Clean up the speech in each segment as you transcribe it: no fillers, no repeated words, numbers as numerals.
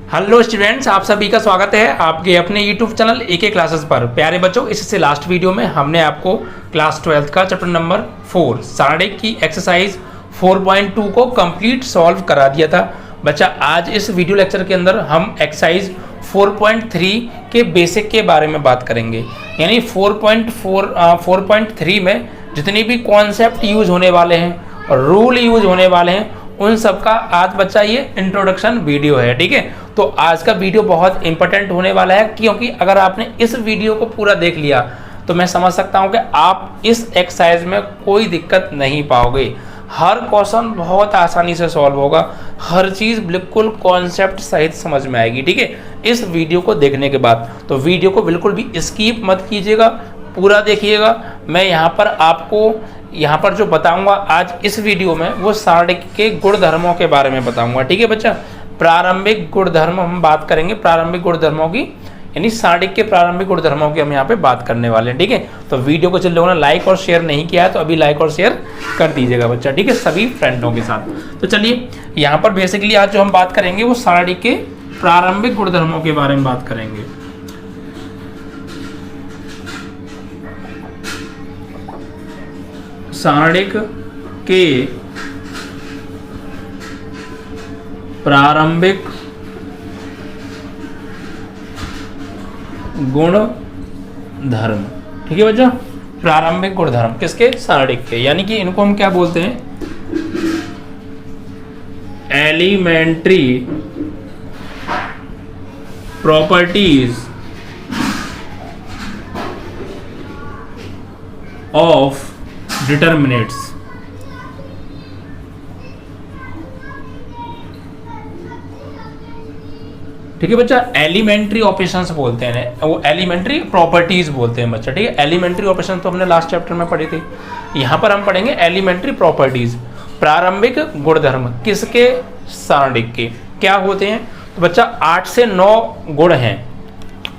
Hello students, आप सभी का स्वागत है आपके अपने यूट्यूब चैनल एके क्लासेस पर। प्यारे बच्चों, इससे लास्ट वीडियो में हमने आपको क्लास 12 का चैप्टर नंबर 4 सारणिक की एक्सरसाइज 4.2 को कंप्लीट सॉल्व करा दिया था। बच्चा, आज इस वीडियो लेक्चर के अंदर हम एक्सरसाइज 4.3 के बेसिक के बारे में बात करेंगे। यानी 4.3 में जितने भी कॉन्सेप्ट यूज होने वाले हैं और रूल यूज होने वाले हैं उन सब का आज बच्चा ये इंट्रोडक्शन वीडियो है। ठीक है, तो आज का वीडियो बहुत इंपॉर्टेंट होने वाला है, क्योंकि अगर आपने इस वीडियो को पूरा देख लिया तो मैं समझ सकता हूं कि आप इस एक्सरसाइज में कोई दिक्कत नहीं पाओगे। हर क्वेश्चन बहुत आसानी से सॉल्व होगा, हर चीज़ बिल्कुल कॉन्सेप्ट सहित समझ में आएगी। ठीक है, इस वीडियो को देखने के बाद तो वीडियो को बिल्कुल भी स्किप मत कीजिएगा, पूरा देखिएगा। मैं यहाँ पर जो बताऊंगा आज इस वीडियो में वो सारणिक के गुणधर्मों के बारे में बताऊंगा। ठीक है बच्चा, प्रारंभिक गुणधर्म हम बात करेंगे, प्रारंभिक गुणधर्मों की, यानी सारणिक के प्रारंभिक गुणधर्मों की हम यहाँ पे बात करने वाले हैं। ठीक है, तो वीडियो को जिन लोगों ने लाइक और शेयर नहीं किया है तो अभी लाइक और शेयर कर दीजिएगा बच्चा। ठीक है, सभी फ्रेंडों के साथ। तो चलिए, यहाँ पर बेसिकली आज जो हम बात करेंगे वो सारणिक के प्रारंभिक गुणधर्मों के बारे में बात करेंगे। सारणिक के प्रारंभिक गुणधर्म। ठीक है बच्चा, प्रारंभिक गुणधर्म किसके? सारणिक के। यानी कि इनको हम क्या बोलते हैं? Elementary properties of determinants. ठीक है बच्चा, एलिमेंट्री ऑपरेशंस बोलते हैं, वो एलिमेंट्री प्रॉपर्टीज बोलते हैं बच्चा। ठीक है, एलिमेंट्री ऑपरेशन तो हमने लास्ट चैप्टर में पढ़ी थी, यहां पर हम पढ़ेंगे एलिमेंट्री प्रॉपर्टीज, प्रारंभिक गुणधर्म किसके? सारणिक के। क्या होते हैं? तो बच्चा 8 से 9 गुण हैं।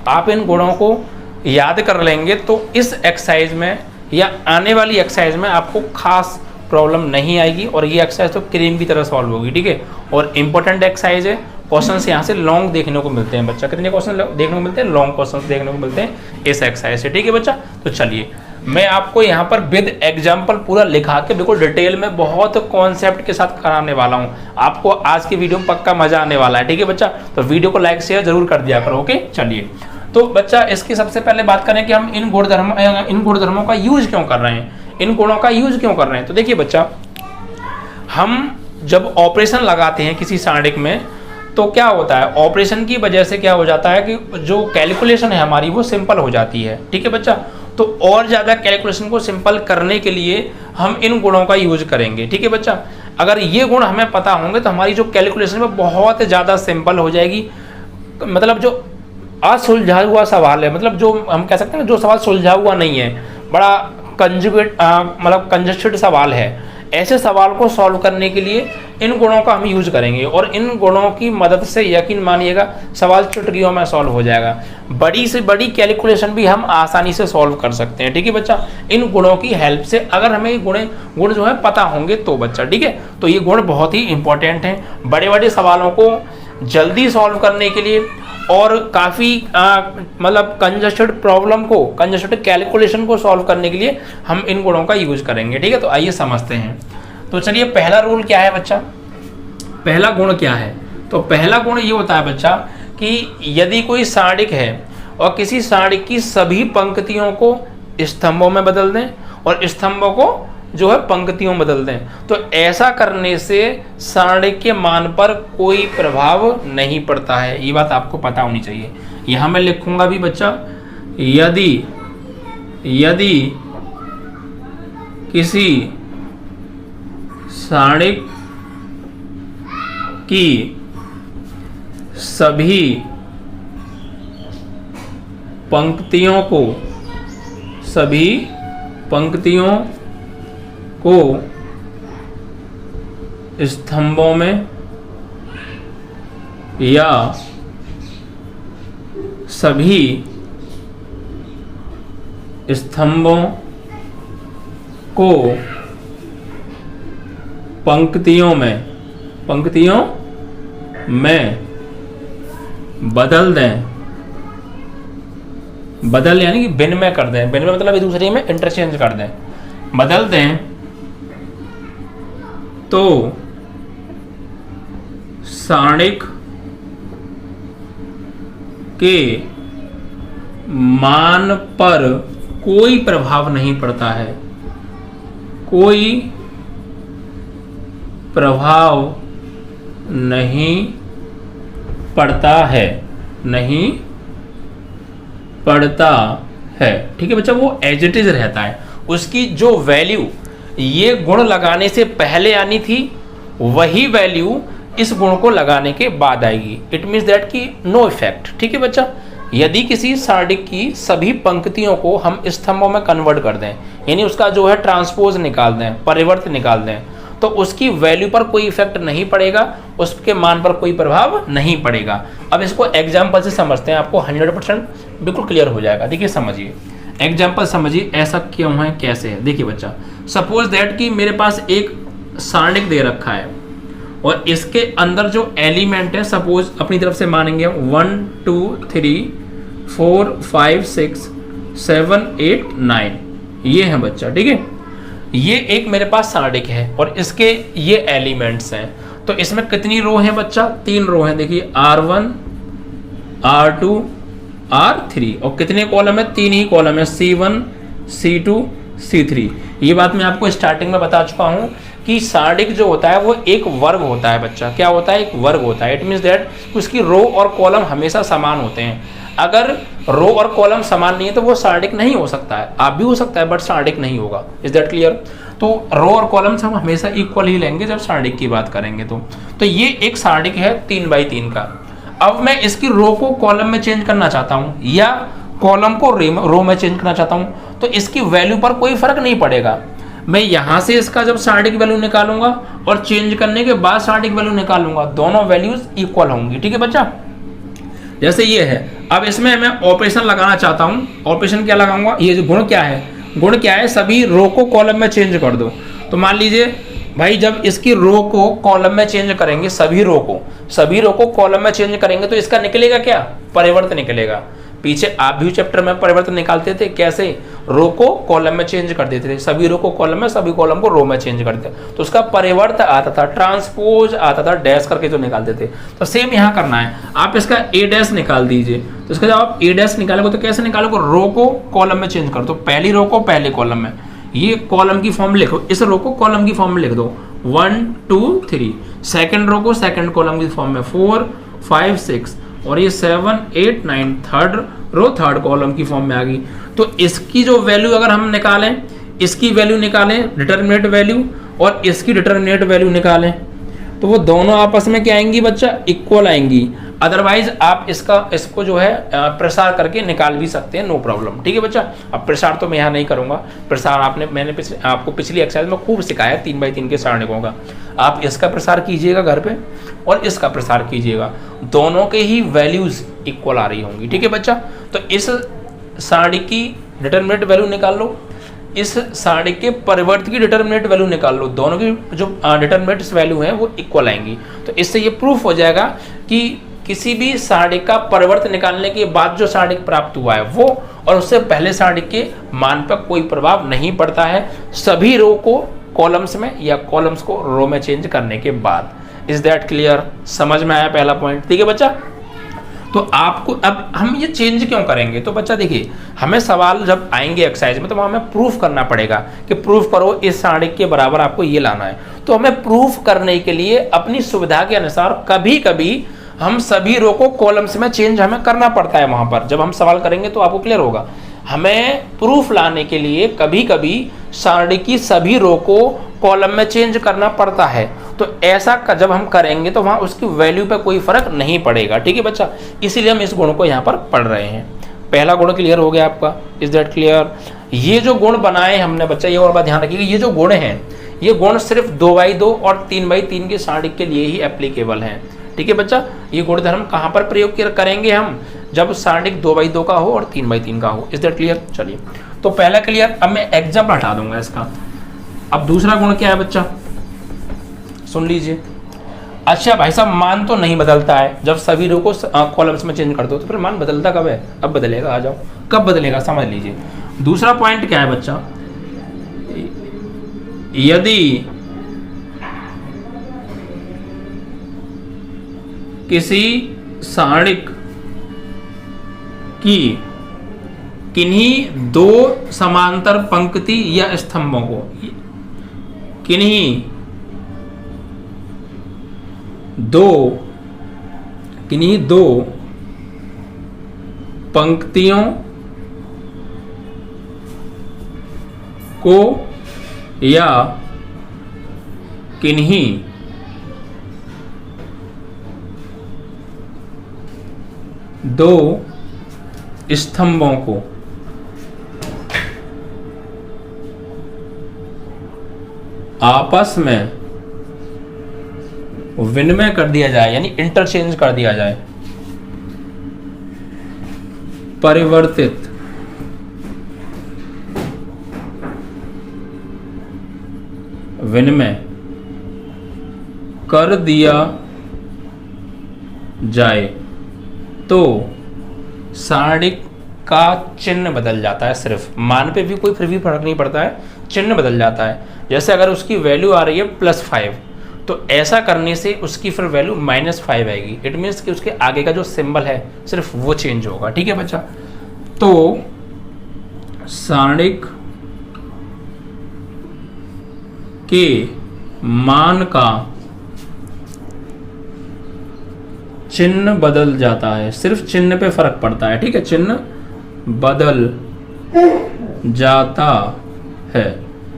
आप इन गुणों को याद कर लेंगे तो इस एक्सरसाइज में या आने वाली एक्सरसाइज में आपको खास प्रॉब्लम नहीं आएगी और ये एक्सरसाइज तो क्रीम की तरह सॉल्व होगी। ठीक है, और इंपॉर्टेंट एक्सरसाइज है। क्वेश्चन यहाँ से लॉन्ग देखने को मिलते हैं बच्चा। कितने क्वेश्चन देखने को मिलते हैं? लॉन्ग क्वेश्चन देखने को मिलते हैं इस एक्सरसाइज से। ठीक है बच्चा, तो चलिए मैं आपको यहाँ पर विद एग्जाम्पल पूरा लिखा के बिल्कुल डिटेल में बहुत कॉन्सेप्ट के साथ कराने वाला हूँ। आपको आज की वीडियो में पक्का मजा आने वाला है। ठीक है बच्चा, तो वीडियो को लाइक शेयर जरूर कर दिया करो। ओके, चलिए तो बच्चा इसकी सबसे पहले बात करें कि हम इन गुणधर्मों का यूज क्यों कर रहे हैं, इन गुणों का यूज क्यों कर रहे हैं। तो देखिए बच्चा, हम जब ऑपरेशन लगाते हैं किसी सारणिक में तो क्या होता है? ऑपरेशन की वजह से क्या हो जाता है कि जो कैलकुलेशन है हमारी वो सिंपल हो जाती है। ठीक है बच्चा, तो और ज़्यादा कैलकुलेशन को सिंपल करने के लिए हम इन गुणों का यूज करेंगे। ठीक है बच्चा, अगर ये गुण हमें पता होंगे तो हमारी जो कैलकुलेशन है बहुत ज़्यादा सिंपल हो जाएगी। मतलब जो असुलझा हुआ सवाल है, मतलब जो हम कह सकते हैं जो सवाल सुलझा हुआ नहीं है, बड़ा कंजस्टेड सवाल है, ऐसे सवाल को सॉल्व करने के लिए इन गुणों का हम यूज करेंगे और इन गुणों की मदद से यकीन मानिएगा सवाल चुटकियों में सॉल्व हो जाएगा। बड़ी से बड़ी कैलकुलेशन भी हम आसानी से सॉल्व कर सकते हैं। ठीक है बच्चा, इन गुणों की हेल्प से, अगर हमें गुण जो है पता होंगे तो बच्चा। ठीक है, तो ये गुण बहुत ही इंपॉर्टेंट हैं बड़े बड़े सवालों को जल्दी सॉल्व करने के लिए और काफ़ी मतलब कंजस्टेड कैलकुलेशन को सॉल्व करने के लिए हम इन गुणों का यूज करेंगे। ठीक है, तो आइए समझते हैं। तो चलिए, पहला रूल क्या है बच्चा? पहला गुण क्या है? तो पहला गुण ये होता है बच्चा कि यदि कोई सारणिक है और किसी सारणिक की सभी पंक्तियों को स्तंभों में बदल दें और स्तंभों को जो है पंक्तियों में बदल दें, तो ऐसा करने से सारणिक के मान पर कोई प्रभाव नहीं पड़ता है। ये बात आपको पता होनी चाहिए। यहां मैं लिखूंगा भी बच्चा, यदि किसी सारणिक की सभी पंक्तियों को स्तंभों में या सभी स्तंभों को पंक्तियों में बदल दें, बदल यानी कि विनिमय कर दें, विनिमय मतलब एक दूसरे में इंटरचेंज कर दें, बदल दें तो सारणिक के मान पर कोई प्रभाव नहीं पड़ता है, कोई प्रभाव नहीं पड़ता है, नहीं पड़ता है। ठीक है बच्चा, वो एज इट इज रहता है, उसकी जो वैल्यू ये गुण लगाने से पहले आनी थी वही वैल्यू इस गुण को लगाने के बाद आएगी। इट मीन्स दैट कि नो इफेक्ट। ठीक है बच्चा, यदि किसी सारणिक की सभी पंक्तियों को हम स्तंभों में कन्वर्ट कर दें, यानी उसका जो है ट्रांसपोज निकाल दें, परिवर्त निकाल दें, तो उसकी वैल्यू पर कोई इफेक्ट नहीं पड़ेगा, उसके मान पर कोई प्रभाव नहीं पड़ेगा। अब इसको एग्जाम्पल से समझते हैं, आपको 100% बिल्कुल क्लियर हो जाएगा। देखिए समझिए, एग्जाम्पल समझिए, ऐसा क्यों है, कैसे है। देखिए बच्चा, सपोज दैट कि मेरे पास एक सारणिक दे रखा है और इसके अंदर जो एलिमेंट है, सपोज अपनी तरफ से मानेंगे 1 2 3 4 5 6 7 8 9 ये है बच्चा। ठीक है, ये एक मेरे पास सारणिक है और इसके ये एलिमेंट्स हैं। तो इसमें कितनी रो हैं बच्चा? 3 रो हैं। देखिए R1 R2 R3 और कितने कॉलम है? 3 ही कॉलम है, C1 C2 C3। ये बात मैं आपको स्टार्टिंग में बता चुका हूं कि सारणिक जो होता है वो एक वर्ग होता है बच्चा। क्या होता है? एक वर्ग होता है। इट मीन्स दैट उसकी रो और कॉलम हमेशा समान होते हैं। अगर रो और कॉलम समान नहीं है तो वो सारणिक नहीं हो सकता है। आप भी हो सकता है बट सारणिक नहीं होगा। Is that clear? तो रो और कॉलम्स हम हमेशा इक्वल ही लेंगे जब सारणिक की बात करेंगे। तो ये एक सारणिक है 3x3 का। अब मैं इसकी रो को कॉलम में चेंज करना चाहता हूँ या कॉलम को रो में चेंज करना चाहता हूँ, तो इसकी वैल्यू पर कोई फर्क नहीं पड़ेगा। मैं यहां से इसका जब सारणिक वैल्यू निकालूंगा और चेंज करने के बाद सारणिक वैल्यू निकालूंगा, दोनों वैल्यूज इक्वल होंगी। ठीक है बच्चा, जैसे ये है। अब इसमें मैं ऑपरेशन लगाना चाहता हूं। ऑपरेशन क्या लगाऊंगा? ये जो गुण क्या है, गुण क्या है? सभी रो को कॉलम में चेंज कर दो। तो मान लीजिए भाई, जब इसकी रो को कॉलम में चेंज करेंगे, सभी रो को कॉलम में चेंज करेंगे तो इसका निकलेगा क्या? परिवर्तन निकलेगा। पीछे आप भी चैप्टर में परिवर्तन निकालते थे। कैसे? रो को कॉलम में चेंज कर देते थे, सभी रो को कॉलम में, सभी कॉलम को रो में चेंज करते थे, तो उसका परिवर्तन आता था, ट्रांसपोज आता था, डैश करके जो निकालते थे। तो सेम यहाँ करना है। आप इसका ए डैश निकाल दीजिए। तो इसका जब आप ए डैश निकालोगे तो कैसे निकालोगे? रो को कॉलम में चेंज कर दो, पहली रो को पहले कॉलम में, ये कॉलम की फॉर्म लिखो, इस रो को कॉलम की फॉर्म में लिख दो 1 2 3, सेकंड रो को सेकंड कॉलम की फॉर्म में 4 5 6 और ये 7 8 9, थर्ड रो थर्ड कॉलम की फॉर्म में आ गई। तो इसकी जो वैल्यू अगर हम निकालें, इसकी वैल्यू निकालें डिटरमिनेट वैल्यू और इसकी डिटरमिनेट वैल्यू निकालें, तो वो दोनों आपस में क्या आएंगी बच्चा? इक्वल आएंगी। अदरवाइज आप इसको जो है प्रसार करके निकाल भी सकते हैं, नो प्रॉब्लम। ठीक है बच्चा, अब प्रसार तो मैं यहाँ नहीं करूँगा। प्रसार मैंने आपको पिछली एक्सरसाइज में खूब सिखाया 3x3 के सारणिकों का। आप इसका प्रसार कीजिएगा घर पे और इसका प्रसार कीजिएगा, दोनों के ही वैल्यूज इक्वल आ रही होंगी। ठीक है बच्चा, तो इस सारणी की डिटरमिनेट वैल्यू निकाल लो, इस सारणी के परिवर्त की डिटरमिनेट वैल्यू निकाल लो, दोनों की जो डिटरमिनेट वैल्यू है वो इक्वल आएंगी। तो इससे ये प्रूफ हो जाएगा कि किसी भी सारणी का परिवर्तन निकालने के बाद जो सारणी प्राप्त हुआ है वो और उससे पहले सारणी के मान पर कोई प्रभाव नहीं पड़ता है, सभी रो को कॉलम्स में या कॉलम्स को रो में चेंज करने के बाद। Is that clear? समझ में आया पहला पॉइंट? ठीक है बच्चा, तो आपको अब हम ये चेंज क्यों करेंगे? तो बच्चा देखिए, हमें सवाल जब आएंगे एक्सरसाइज में तो हमें प्रूफ करना पड़ेगा कि प्रूफ करो इस सारणी के बराबर आपको ये लाना है। तो हमें प्रूफ करने के लिए अपनी सुविधा के अनुसार कभी कभी हम सभी रो को कॉलम्स में चेंज हमें करना पड़ता है। वहां पर जब हम सवाल करेंगे तो आपको क्लियर होगा। हमें प्रूफ लाने के लिए कभी कभी सारणी की सभी रो को कॉलम में चेंज करना पड़ता है। तो ऐसा जब हम करेंगे तो वहां उसकी वैल्यू पे कोई फर्क नहीं पड़ेगा। ठीक है बच्चा, इसीलिए हम इस गुण को यहाँ पर पढ़ रहे हैं। पहला गुण क्लियर हो गया आपका? Is that clear? ये जो गुण बनाए हमने बच्चा, ये और बात ध्यान रखिएगा, ये जो गुण हैं ये गुण सिर्फ 2x2 और 3x3 के सारणी के लिए ही एप्लीकेबल हैं। ठीक है बच्चा, ये गुणधर्म कहाँ पर प्रयोग करेंगे हम? जब सारणिक 2x2 का हो और 3x3 का हो। Is that clear? चलिए, तो पहला क्लियर। अब मैं एग्जाम्पल हटा दूंगा इसका। अब दूसरा गुण क्या है बच्चा? सुन लीजिए, अच्छा भाई साहब, मान तो नहीं बदलता है, जब सभी रो को कॉलम्स में चेंज कर दो तो फिर मान बदलता कब है? अब बदलेगा, आ जाओ कब बदलेगा समझ लीजिए। दूसरा पॉइंट क्या है बच्चा, यदि किसी सारणिक की किन्हीं दो समांतर पंक्ति या स्तंभों को, किन्हीं दो पंक्तियों को या किन्हीं दो स्तंभों को आपस में विनिमय कर दिया जाए, यानी इंटरचेंज कर दिया जाए, परिवर्तित विनिमय कर दिया जाए तो सारणिक का चिन्ह बदल जाता है। सिर्फ मान पे भी कोई फिर भी फर्क नहीं पड़ता है, चिन्ह बदल जाता है। जैसे अगर उसकी वैल्यू आ रही है +5 तो ऐसा करने से उसकी फिर वैल्यू -5 आएगी। इट मीन्स कि उसके आगे का जो सिंबल है सिर्फ वो चेंज होगा। ठीक है बच्चा, तो सारणिक के मान का चिन्ह बदल जाता है, सिर्फ चिन्ह पे फर्क पड़ता है। ठीक है, चिन्ह बदल जाता है,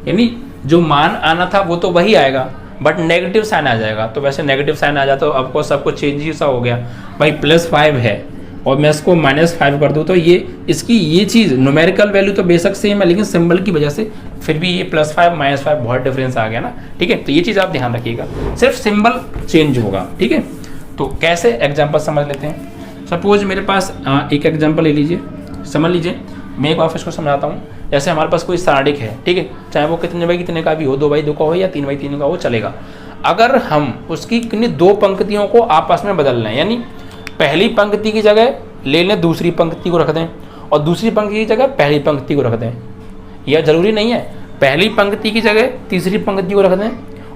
यानी जो मान आना था वो तो वही आएगा बट नेगेटिव साइन आ जाएगा। तो वैसे नेगेटिव साइन आ जाता तो आपको सब कुछ चेंज ही सा हो गया। भाई +5 है और मैं इसको -5 कर दूं तो ये इसकी ये चीज़ न्यूमेरिकल वैल्यू तो बेशक सेम है, लेकिन सिंबल की वजह से फिर भी ये +5 -5 बहुत डिफरेंस आ गया ना। ठीक है, तो ये चीज़ आप ध्यान रखिएगा, सिर्फ सिंबल चेंज होगा। ठीक है, तो कैसे एग्जाम्पल समझ लेते हैं। सपोज मेरे पास एक एग्जाम्पल ले लीजिए, समझ लीजिए। मैं एक ऑफिस को समझाता हूँ। जैसे हमारे पास कोई सारणिक है, ठीक है, चाहे वो कितने बाई कितने का भी हो, 2x2 का हो या 3x3 का हो, चलेगा। अगर हम उसकी किन्हीं दो पंक्तियों को आपस में बदल लें, यानी पहली पंक्ति की जगह ले लें दूसरी पंक्ति को रख दें और दूसरी पंक्ति की जगह पहली पंक्ति को रख दें, यह जरूरी नहीं है पहली पंक्ति की जगह तीसरी पंक्ति को रख दें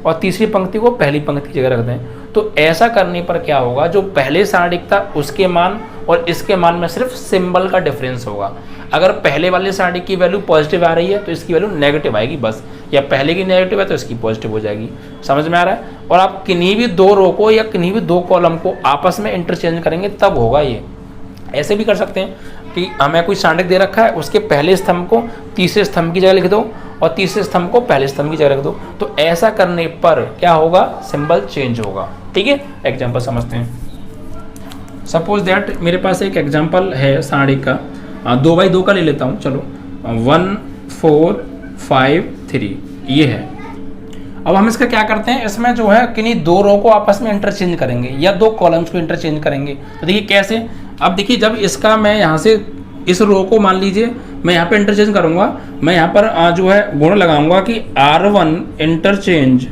और तीसरी पंक्ति को पहली पंक्ति की जगह रख दें। तो ऐसा करने पर क्या होगा, जो पहले सारणिक था उसके मान और इसके मान में सिर्फ सिंबल का डिफरेंस होगा। अगर पहले वाले सारणिक की वैल्यू पॉजिटिव आ रही है तो इसकी वैल्यू नेगेटिव आएगी बस, या पहले की नेगेटिव है तो इसकी पॉजिटिव हो जाएगी। समझ में आ रहा है। और आप किन्हीं भी दो रो को या किन्हीं भी दो कॉलम को आपस में इंटरचेंज करेंगे तब होगा ये। ऐसे भी कर सकते हैं कि हमें कोई सारणिक दे रखा है, उसके पहले स्तंभ को तीसरे स्तंभ की जगह लिख दो और तीसरे स्तंभ को पहले स्तंभ की जगह रख दो। तो ऐसा करने पर क्या होगा, सिंबल चेंज होगा। ठीक है, एग्जाम्पल समझते हैं। सपोज दैट मेरे पास एक एग्जाम्पल है सारणिक का, 2x2 का ले लेता हूँ। चलो 1 4 5 3 ये है। अब हम इसका क्या करते हैं, इसमें जो है किन्हीं दो रो को आपस में इंटरचेंज करेंगे या दो कॉलम्स को इंटरचेंज करेंगे। तो देखिए कैसे, अब देखिए जब इसका मैं यहाँ से इस रो को मान लीजिए मैं यहाँ पे इंटरचेंज करूँगा, मैं यहाँ पर जो है गुण लगाऊंगा कि R1 इंटरचेंज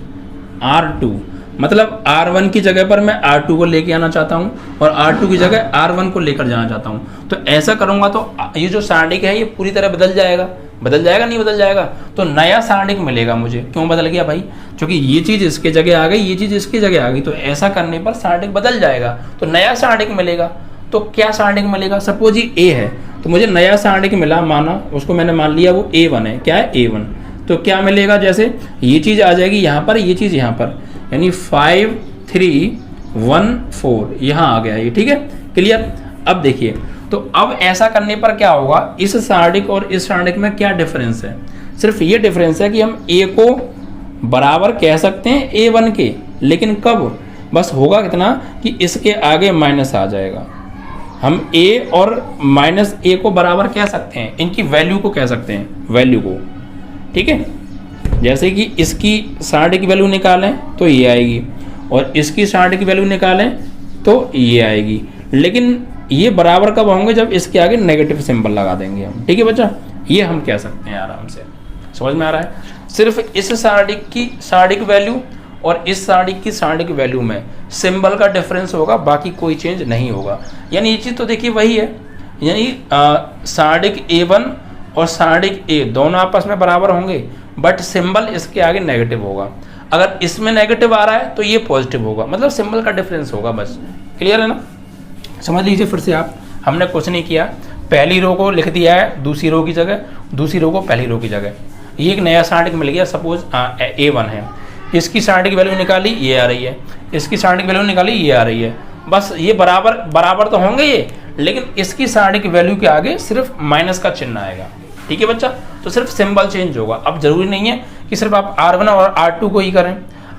R2, मतलब R1 की जगह पर मैं R2 को लेके आना चाहता हूँ और R2 की जगह R1 को लेकर जाना चाहता हूँ। तो ऐसा करूँगा तो ये जो सारणिक है ये पूरी तरह बदल जाएगा। बदल जाएगा नहीं बदल जाएगा, तो नया सारणिक मिलेगा मुझे। क्यों बदल गया भाई, क्योंकि ये चीज़ इसके जगह आ गई, ये चीज़ इसकी जगह आ गई। तो ऐसा करने पर सारणिक बदल जाएगा, तो नया सारणिक मिलेगा। तो क्या सारणिक मिलेगा, सपोज ये A है तो मुझे नया सारणिक मिला, माना उसको मैंने मान लिया वो A1 है। क्या है, A1। तो क्या मिलेगा, जैसे ये चीज़ आ जाएगी यहाँ पर, ये चीज़ यहाँ पर, यानी 5 3 1 4 यहाँ आ गया ये। ठीक है, क्लियर। अब देखिए, तो अब ऐसा करने पर क्या होगा, इस सारणिक और इस सारणिक में क्या डिफरेंस है, सिर्फ ये डिफरेंस है कि हम A को बराबर कह सकते हैं A1 के, लेकिन कब, बस होगा कितना कि इसके आगे माइनस आ जाएगा। हम A और -A को बराबर कह सकते हैं, इनकी वैल्यू को कह सकते हैं, वैल्यू को। ठीक है, जैसे कि इसकी सारणिक की वैल्यू निकालें तो ये आएगी और इसकी सारणिक की वैल्यू निकालें तो ये आएगी, लेकिन ये बराबर कब होंगे, जब इसके आगे नेगेटिव सिंबल लगा देंगे हम। ठीक है बच्चा, ये हम कह सकते हैं आराम से। समझ में आ रहा है। सिर्फ इस सारणिक की सारणिक वैल्यू और इस सारणिक की सारणिक वैल्यू में सिंबल का डिफरेंस होगा, बाकी कोई चेंज नहीं होगा। यानी ये चीज़ तो देखिए वही है, यानी सारणिक A1 और सारणिक A दोनों आपस में बराबर होंगे, बट सिंबल इसके आगे नेगेटिव होगा। अगर इसमें नेगेटिव आ रहा है तो ये पॉजिटिव होगा, मतलब सिंबल का डिफरेंस होगा बस। क्लियर है ना? समझ लीजिए फिर से आप, हमने कुछ नहीं किया, पहली रो को लिख दिया है दूसरी रो की जगह, दूसरी रो को पहली रो की जगह। ये एक नया सारणिक मिल गया, सपोज A1 है, इसकी सारणिक वैल्यू निकाली, ये आ रही है, इसकी सारणिक वैल्यू निकाली, ये आ रही है। बस ये बराबर तो होंगे ये, लेकिन इसकी सारणिक वैल्यू के आगे सिर्फ माइनस का चिन्ह आएगा। ठीक है बच्चा? तो सिर्फ सिंबल चेंज होगा। अब जरूरी नहीं है कि सिर्फ आप R1 और R2 को ही करें,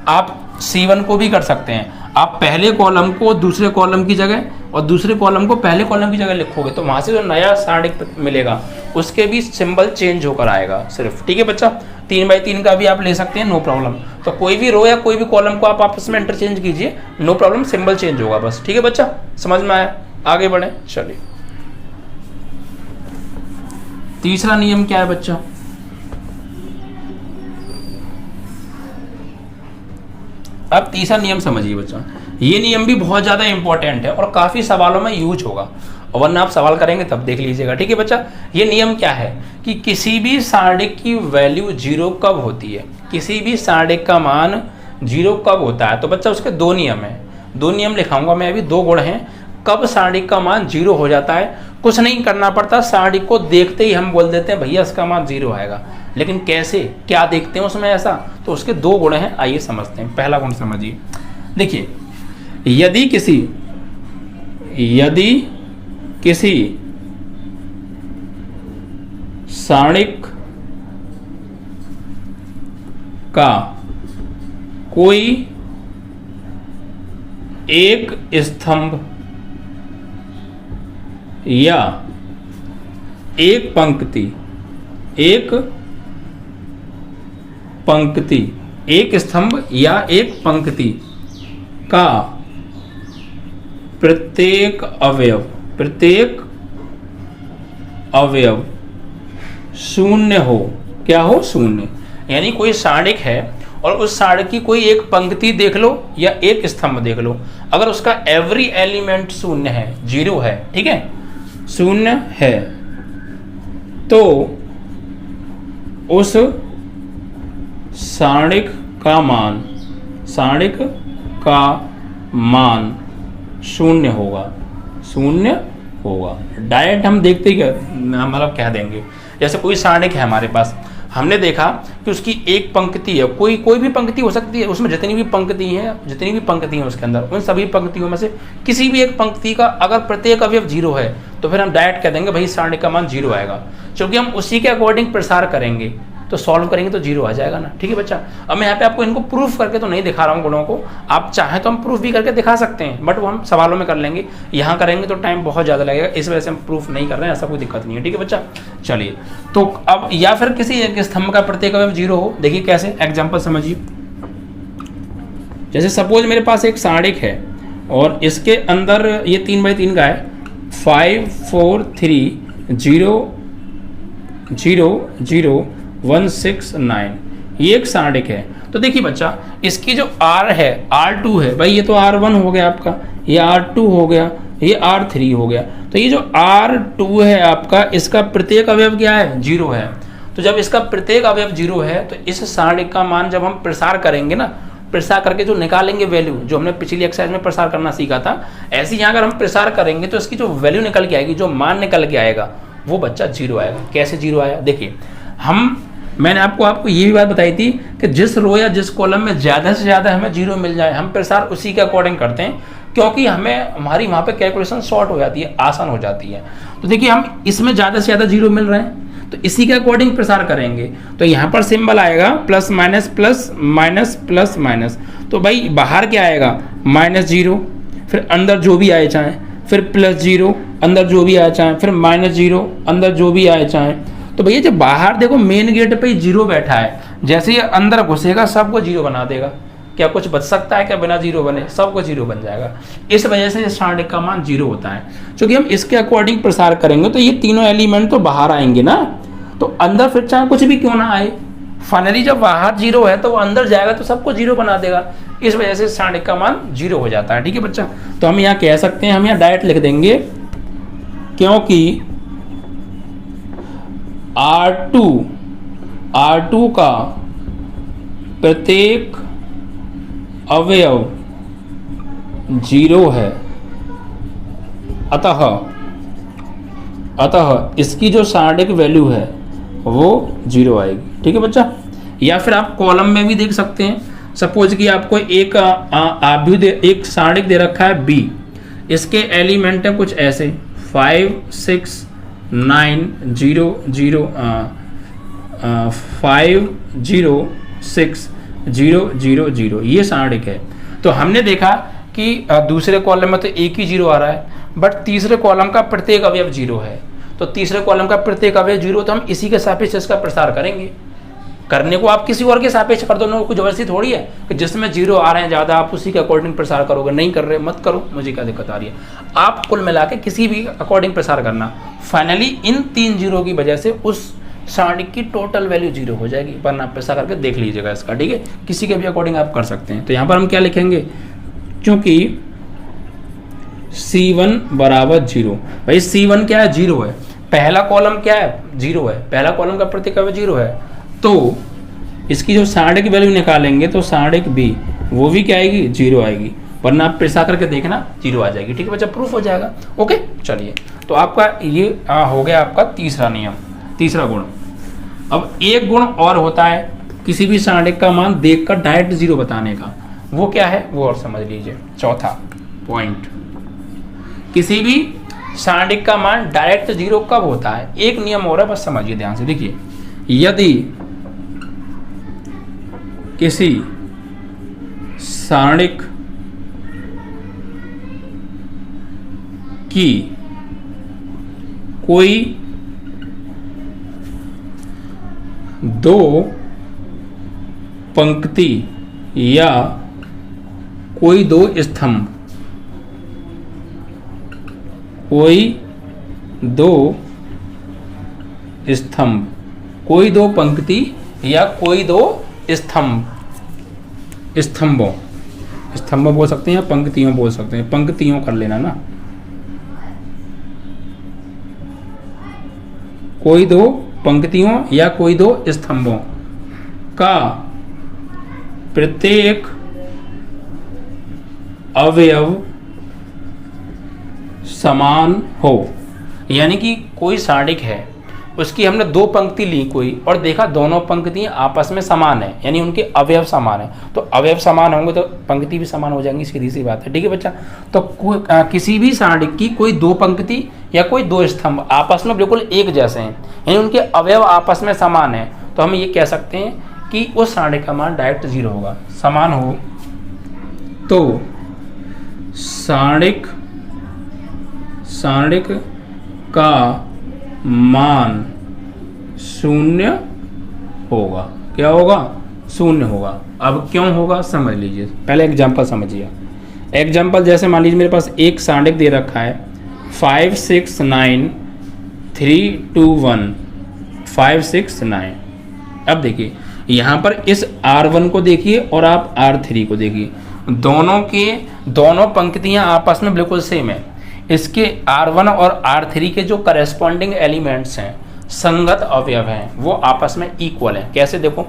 आप C1 को भी कर सकते हैं। आप पहले कॉलम को दूसरे कॉलम की जगह और दूसरे कॉलम को पहले कॉलम की जगह लिखोगे तो वहां से जो नया सारणिक मिलेगा उसके भी सिंबल चेंज होकर आएगा सिर्फ। ठीक है बच्चा? 3x3 का भी आप ले सकते हैं, नो प्रॉब्लम। तो कोई भी रो या कोई भी कॉलम को आप आपस में इंटरचेंज कीजिए, नो प्रॉब्लम, सिंबल चेंज होगा बस। ठीक है बच्चा? समझ में आया? आगे बढ़े, चलिए। तीसरा नियम क्या है बच्चा? अब तीसरा नियम समझिए बच्चा, ये नियम भी बहुत ज्यादा इंपॉर्टेंट है और काफी सवालों में यूज होगा, और वरना आप सवाल करेंगे तब देख लीजिएगा। ठीक है बच्चा? ये नियम क्या है कि किसी भी सारणिक की वैल्यू 0 कब होती है, किसी भी सारणिक का मान 0 कब होता है। तो बच्चा उसके दो नियम है, दो नियम लिखाऊंगा मैं अभी, दो गुण हैं कब सारणिक का मान 0 हो जाता है। कुछ नहीं करना पड़ता, सारणिक को देखते ही हम बोल देते हैं भैया इसका मान 0 आएगा। लेकिन कैसे, क्या देखते हैं उसमें ऐसा? तो उसके दो गुण हैं, आइए समझते हैं। पहला गुण समझिए, देखिए, यदि किसी सारणिक का कोई एक स्तंभ या एक पंक्ति, एक स्तंभ या एक पंक्ति का प्रत्येक अवयव शून्य हो। क्या हो? शून्य। यानी कोई सारणिक है और उस सारणिक की कोई एक पंक्ति देख लो या एक स्तंभ देख लो, अगर उसका एवरी एलिमेंट शून्य है, 0 है, ठीक है, शून्य है, तो उस सारणिक का मान शून्य होगा। डायरेक्ट हम देखते ही मतलब कह देंगे, जैसे कोई सारणिक है हमारे पास, हमने देखा कि उसकी एक पंक्ति है, कोई भी पंक्ति हो सकती है, उसमें जितनी भी पंक्ति हैं उसके अंदर, उन सभी पंक्तियों में से किसी भी एक पंक्ति का अगर प्रत्येक अवयव 0 है तो फिर हम डायरेक्ट कह देंगे भाई सारणिक का मान 0 आएगा, क्योंकि हम उसी के अकॉर्डिंग प्रसार करेंगे तो सॉल्व करेंगे तो 0 आ जाएगा ना। ठीक है बच्चा? अब मैं यहाँ पे आपको इनको प्रूफ करके तो नहीं दिखा रहा हूँ गुणों को, आप चाहें तो हम प्रूफ भी करके दिखा सकते हैं, बट वो हम सवालों में कर लेंगे, यहाँ करेंगे तो टाइम बहुत ज़्यादा लगेगा, इस वजह से हम प्रूफ नहीं कर रहे हैं, ऐसा कोई दिक्कत नहीं है। ठीक है बच्चा? चलिए, तो अब या फिर किसी एक स्तंभ का प्रत्येक अवयव 0 हो। देखिए कैसे, एग्जाम्पल समझिए। जैसे सपोज मेरे पास एक सारणिक है और इसके अंदर ये 3x3 का है, 5 4 3 0 0 0 1 6 9, ये एक सारणिक है। तो देखिए बच्चा, इसकी जो R है, R2 है, भाई ये तो R1 हो गया आपका, ये R2 हो गया, ये R3 हो गया, तो ये जो R2 है आपका, इसका प्रत्येक अवयव क्या है? 0 है। तो जब इसका प्रत्येक अवयव 0 है तो इस सारणिक का मान जब हम प्रसार करेंगे ना, प्रसार करके जो निकालेंगे वैल्यू, जो हमने पिछली एक्सरसाइज में प्रसार करना सीखा था, ऐसे यहाँ अगर हम प्रसार करेंगे तो इसकी जो वैल्यू निकल के आएगी, जो मान निकल के आएगा, वो बच्चा 0 आएगा। कैसे 0 आया? देखिए, मैंने आपको ये भी बात बताई थी कि जिस रो या जिस कॉलम में ज़्यादा से ज़्यादा हमें 0 मिल जाए, हम प्रसार उसी के अकॉर्डिंग करते हैं, क्योंकि हमारी वहाँ पे कैलकुलेशन शॉर्ट हो जाती है, आसान हो जाती है। तो देखिए, हम इसमें ज़्यादा से ज़्यादा 0 मिल रहे हैं तो इसी के अकॉर्डिंग प्रसार करेंगे, तो यहाँ पर सिंबल आएगा plus minus plus minus plus minus. तो भाई बाहर क्या आएगा? -0, फिर अंदर जो भी आए चाहें, फिर +0, अंदर जो भी आए चाहें, फिर -0, अंदर जो भी आए चाहें। तो भैया जब बाहर देखो मेन गेट पे 0 बैठा है, जैसे ये अंदर घुसेगा सबको 0 बना देगा। क्या कुछ बच सकता है क्या बिना 0 बने? सबको 0 बन जाएगा। इस वजह से सारणिक का मान 0 होता है, क्योंकि हम इसके अकॉर्डिंग प्रसार करेंगे तो ये तीनों एलिमेंट तो बाहर आएंगे ना, तो अंदर फिर चाहे कुछ भी क्यों ना आए, फाइनली जब बाहर जीरो है तो वो अंदर जाएगा तो सबको जीरो बना देगा, इस वजह से सारणिक का मान जीरो हो जाता है। ठीक है बच्चा, तो हम यहाँ कह सकते हैं, हम यहाँ डायरेक्ट लिख देंगे क्योंकि R2 का प्रत्येक अवयव जीरो है, अतः इसकी जो सारणिक वैल्यू है वो जीरो आएगी। ठीक है बच्चा, या फिर आप कॉलम में भी देख सकते हैं। सपोज कि आपको एक सारणिक दे रखा है B, इसके एलिमेंट है कुछ ऐसे 5 6 9 0 0 5 0 6 0 0 0, ये सारणिक है। तो हमने देखा कि दूसरे कॉलम में तो एक ही जीरो आ रहा है, बट तीसरे कॉलम का प्रत्येक अवयव जीरो है, तो तीसरे कॉलम का प्रत्येक अवयव जीरो, तो हम इसी के सापेक्ष इसका प्रसार करेंगे। करने को आप किसी और के सापेक्ष कर दो ना, कोई जबरदस्ती थोड़ी है कि जिसमें जीरो आ रहे हैं ज़्यादा आप उसी के अकॉर्डिंग प्रसार करोगे। नहीं कर रहे मत करो, मुझे क्या दिक्कत आ रही है। आप कुल मिला के किसी भी अकॉर्डिंग प्रसार करना, फाइनली इन 3 जीरो की वजह से उस सारणिक की टोटल वैल्यू जीरो हो जाएगी। वरना आप प्रसार करके देख लीजिएगा इसका। ठीक है, किसी के भी अकॉर्डिंग आप कर सकते हैं। तो यहाँ पर हम क्या लिखेंगे, क्योंकि C1 बराबर जीरो, भाई C1 क्या है, जीरो है। पहला कॉलम क्या है, जीरो है, पहला कॉलम का प्रत्येक अवयव जीरो है, तो इसकी जो सारणिक वैल्यू निकालेंगे तो सारणिक B वो भी क्या आएगी, जीरो आएगी। वरना आप प्रसार करके देखना जीरो आ जाएगी। ठीक है बच्चा, प्रूफ हो जाएगा। ओके चलिए, तो आपका ये हो गया आपका तीसरा नियम, तीसरा गुण। अब एक गुण और होता है किसी भी सारणिक का मान देखकर डायरेक्ट जीरो बताने का, वो क्या है वो और समझ लीजिए। चौथा पॉइंट, किसी भी सारणिक का मान डायरेक्ट जीरो कब होता है, एक नियम हो रहा है, बस समझिए ध्यान से। देखिए, यदि किसी सारणिक की कोई दो पंक्ति या कोई दो स्तंभ, कोई दो पंक्ति या कोई दो स्तंभों बोल सकते हैं या पंक्तियों बोल सकते हैं, पंक्तियों कर लेना ना, कोई दो पंक्तियों या कोई दो स्तंभों का प्रत्येक अवयव समान हो। यानी कि कोई सारणिक है, उसकी हमने दो पंक्ति ली कोई, और देखा दोनों पंक्तियां आपस में समान है, यानी उनके अवयव समान है। तो अवयव समान होंगे तो पंक्ति भी समान हो जाएंगी, सीधी सी बात है। ठीक है बच्चा, तो किसी भी सारणिक की कोई दो पंक्ति या कोई दो स्तंभ आपस में बिल्कुल एक जैसे हैं, यानी उनके अवयव आपस में समान है, तो हम ये कह सकते हैं कि उस सारणिक का मान डायरेक्ट जीरो होगा। समान हो तो सारणिक का मान शून्य होगा। क्या होगा, शून्य होगा। अब क्यों होगा समझ लीजिए, पहले एग्जांपल समझिए। एग्जांपल जैसे मान लीजिए मेरे पास एक सारणिक दे रखा है 5 6 9 3 2 1 5 6 9। अब देखिए यहाँ पर इस R1 को देखिए और आप R3 को देखिए, दोनों पंक्तियां आपस में बिल्कुल सेम है। इसके R1 और R3 के जो करेस्पॉन्डिंग एलिमेंट्स हैं, संगत अवयव हैं, वो आपस में इक्वल हैं। कैसे देखो,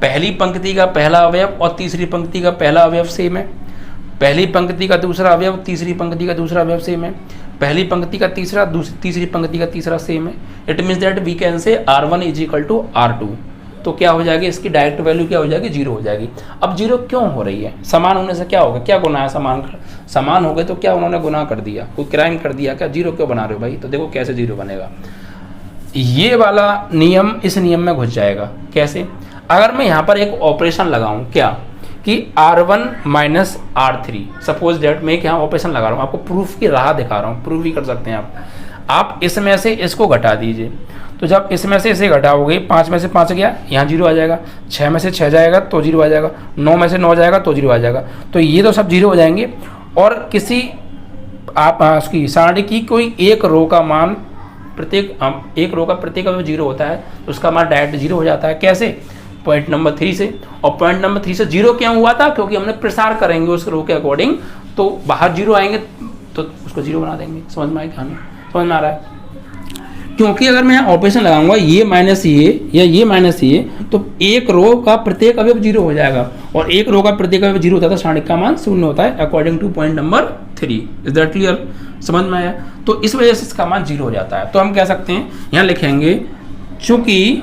पहली पंक्ति का पहला अवयव और तीसरी पंक्ति का पहला अवयव सेम है, पहली पंक्ति का दूसरा अवयव तीसरी पंक्ति का दूसरा अवयव सेम है, पहली पंक्ति का तीसरा तीसरी पंक्ति का तीसरा सेम है। It means that we can say R1 is equal to R2। तो क्या हो जाएगी, इसकी डायरेक्ट वैल्यू क्या हो जाएगी, जीरो हो जाएगी। अब जीरो क्यों हो रही है, समान होने से क्या होगा, क्या गुनाह है, समान हो गए तो क्या उन्होंने गुनाह कर दिया, कोई क्राइम कर दिया क्या, जीरो क्यों बना रहे हो भाई। तो देखो कैसे जीरो बनेगा, ये वाला नियम इस नियम में घुस जाएगा। कैसे, अगर मैं यहाँ पर एक ऑपरेशन लगाऊं, क्या कि R1 minus R3, suppose that मैं यहाँ ऑपरेशन लगा रहा हूँ, आपको प्रूफ की राह दिखा रहा हूँ, प्रूफ भी कर सकते हैं आप इसमें से इसको घटा दीजिए। तो जब इसमें से इसे घटाओगे, 5 में से 5 गया, यहाँ जीरो आ जाएगा, 6 में से 6 जाएगा तो जीरो आ जाएगा, 9 में से 9 जाएगा तो जीरो आ जाएगा। तो ये तो सब जीरो हो जाएंगे। और किसी आप उसकी सारणिक की कोई एक रो का मान एक रो का प्रत्येक अवयव जीरो होता है, तो उसका मान डायरेक्ट जीरो हो जाता है। कैसे पॉइंट नंबर 3 से, और पॉइंट नंबर 3 से 0 क्यों हुआ था, क्योंकि हमने प्रसार करेंगे उस रो के अकॉर्डिंग, तो बाहर 0 आएंगे तो उसको 0 बना देंगे। समझ में आए कहानी, समझ में आ रहा है? क्योंकि अगर मैं यहाँ ऑपरेशन लगाऊंगा ये माइनस ये या ये माइनस ये, तो एक रो का प्रत्येक अवयव 0 हो जाएगा, और एक रो का प्रत्येक अवयव 0 होता है तो सारणिक का मान 0 होता है according two point number 3। Is that clear? समझ में आया? तो इस वजह से इसका मान 0 हो जाता है। तो हम कह सकते हैं, यहाँ लिखेंगे चूंकि